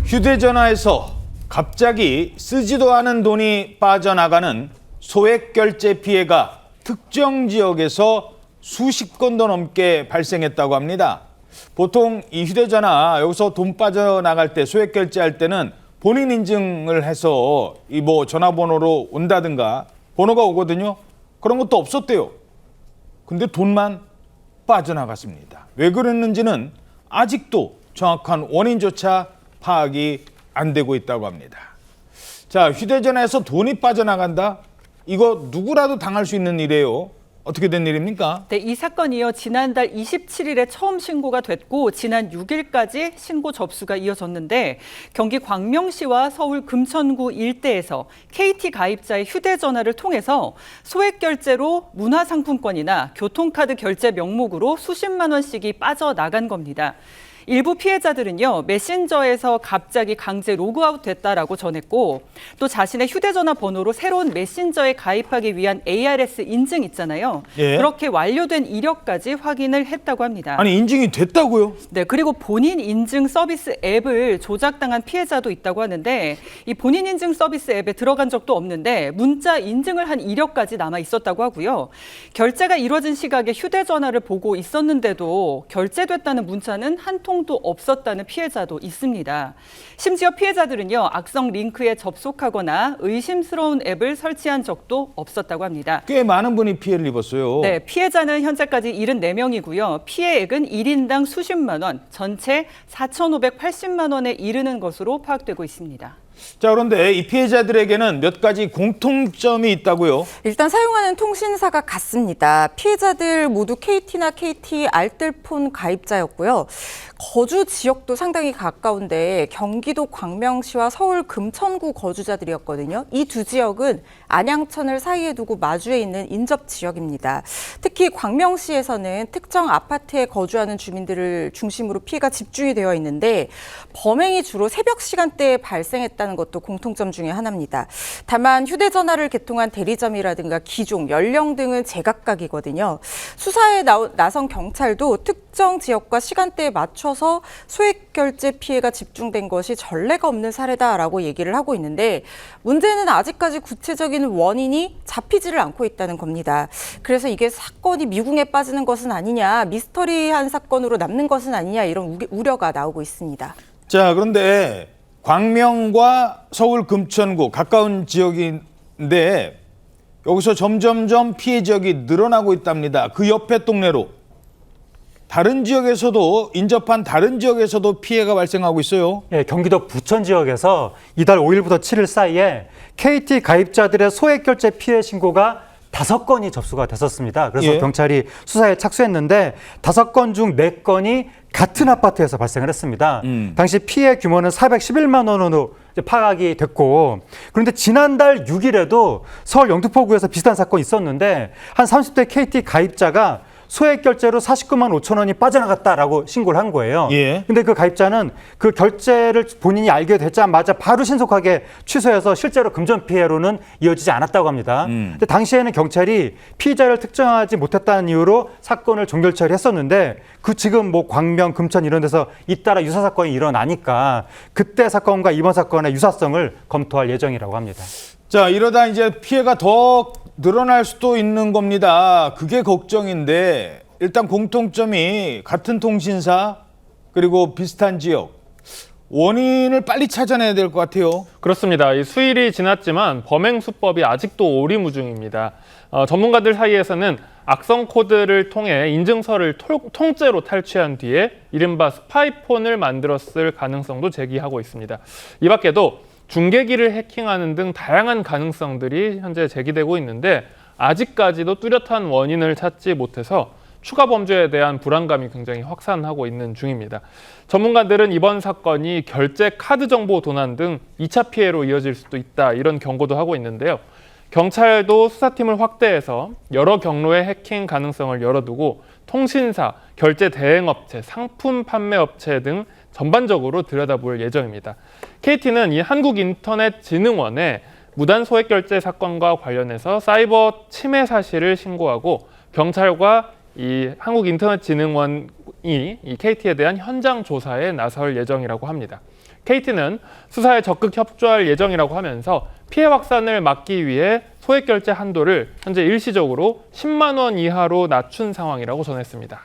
휴대전화에서 갑자기 쓰지도 않은 돈이 빠져나가는 소액 결제 피해가 특정 지역에서 수십 건도 넘게 발생했다고 합니다. 보통 이 휴대전화 여기서 돈 빠져나갈 때 소액 결제할 때는 본인 인증을 해서 이 전화번호로 온다든가 번호가 오거든요. 그런 것도 없었대요. 근데 돈만 빠져나갔습니다. 왜 그랬는지는 아직도 정확한 원인조차 파악이 안 되고 있다고 합니다. 자, 휴대전화에서 돈이 빠져나간다? 이거 누구라도 당할 수 있는 일이에요. 어떻게 된 일입니까? 네, 이 사건이요. 지난달 27일에 처음 신고가 됐고 지난 6일까지 신고 접수가 이어졌는데 경기 광명시와 서울 금천구 일대에서 KT 가입자의 휴대전화를 통해서 소액 결제로 문화상품권이나 교통카드 결제 명목으로 수십만 원씩이 빠져나간 겁니다. 일부 피해자들은요, 메신저에서 갑자기 강제 로그아웃 됐다라고 전했고 또 자신의 휴대전화 번호로 새로운 메신저에 가입하기 위한 ARS 인증 있잖아요. 예. 그렇게 완료된 이력까지 확인을 했다고 합니다. 아니, 인증이 됐다고요? 네, 그리고 본인 인증 서비스 앱을 조작당한 피해자도 있다고 하는데 이 본인 인증 서비스 앱에 들어간 적도 없는데 문자 인증을 한 이력까지 남아 있었다고 하고요. 결제가 이루어진 시각에 휴대전화를 보고 있었는데도 결제됐다는 문자는 한 통도 없었다는 피해자도 있습니다. 심지어 피해자들은요, 악성 링크에 접속하거나 의심스러운 앱을 설치한 적도 없었다고 합니다. 꽤 많은 분이 피해를 입었어요. 네, 피해자는 현재까지 74명이고요. 피해액은 1인당 수십만 원, 전체 4,580만 원에 이르는 것으로 파악되고 있습니다. 자, 그런데 이 피해자들에게는 몇 가지 공통점이 있다고요? 일단 사용하는 통신사가 같습니다. 피해자들 모두 KT나 KT 알뜰폰 가입자였고요. 거주 지역도 상당히 가까운데 경기도 광명시와 서울 금천구 거주자들이었거든요. 이 두 지역은 안양천을 사이에 두고 마주해 있는 인접 지역입니다. 특히 광명시에서는 특정 아파트에 거주하는 주민들을 중심으로 피해가 집중이 되어 있는데 범행이 주로 새벽 시간대에 발생했다는 것도 공통점 중에 하나입니다. 다만 휴대전화를 개통한 대리점이라든가 기종, 연령 등은 제각각이거든요. 수사에 나선 경찰도 특정 지역과 시간대에 맞춰서 소액 결제 피해가 집중된 것이 전례가 없는 사례다라고 얘기를 하고 있는데 문제는 아직까지 구체적인 원인이 잡히지를 않고 있다는 겁니다. 그래서 이게 사건이 미궁에 빠지는 것은 아니냐, 미스터리한 사건으로 남는 것은 아니냐 이런 우려가 나오고 있습니다. 자, 그런데 광명과 서울 금천구 가까운 지역인데 여기서 점점점 피해 지역이 늘어나고 있답니다. 그 옆에 동네로 다른 지역에서도 인접한 다른 지역에서도 피해가 발생하고 있어요. 예, 경기도 부천 지역에서 이달 5일부터 7일 사이에 KT 가입자들의 소액 결제 피해 신고가 5건이 접수가 됐었습니다. 그래서 예. 경찰이 수사에 착수했는데 5건 중 4건이 같은 아파트에서 발생을 했습니다. 당시 피해 규모는 411만 원으로 파악이 됐고, 그런데 지난달 6일에도 서울 영등포구에서 비슷한 사건이 있었는데 한 30대 KT 가입자가 소액 결제로 49만 5천 원이 빠져나갔다라고 신고를 한 거예요. 예. 근데 그 가입자는 그 결제를 본인이 알게 되자마자 바로 신속하게 취소해서 실제로 금전 피해로는 이어지지 않았다고 합니다. 근데 당시에는 경찰이 피의자를 특정하지 못했다는 이유로 사건을 종결 처리했었는데 그 지금 광명, 금천 이런 데서 잇따라 유사 사건이 일어나니까 그때 사건과 이번 사건의 유사성을 검토할 예정이라고 합니다. 자, 이러다 이제 피해가 더 늘어날 수도 있는 겁니다. 그게 걱정인데 일단 공통점이 같은 통신사 그리고 비슷한 지역, 원인을 빨리 찾아내야 될 것 같아요. 그렇습니다. 이 수일이 지났지만 범행 수법이 아직도 오리무중입니다. 전문가들 사이에서는 악성 코드를 통해 인증서를 통째로 탈취한 뒤에 이른바 스파이폰을 만들었을 가능성도 제기하고 있습니다. 이 밖에도 중계기를 해킹하는 등 다양한 가능성들이 현재 제기되고 있는데 아직까지도 뚜렷한 원인을 찾지 못해서 추가 범죄에 대한 불안감이 굉장히 확산하고 있는 중입니다. 전문가들은 이번 사건이 결제 카드 정보 도난 등 2차 피해로 이어질 수도 있다, 이런 경고도 하고 있는데요. 경찰도 수사팀을 확대해서 여러 경로의 해킹 가능성을 열어두고 통신사, 결제 대행업체, 상품 판매업체 등 전반적으로 들여다볼 예정입니다. KT는 이 한국인터넷진흥원에 무단 소액 결제 사건과 관련해서 사이버 침해 사실을 신고하고 경찰과 이 한국인터넷진흥원이 이 KT에 대한 현장 조사에 나설 예정이라고 합니다. KT는 수사에 적극 협조할 예정이라고 하면서 피해 확산을 막기 위해 소액 결제 한도를 현재 일시적으로 10만 원 이하로 낮춘 상황이라고 전했습니다.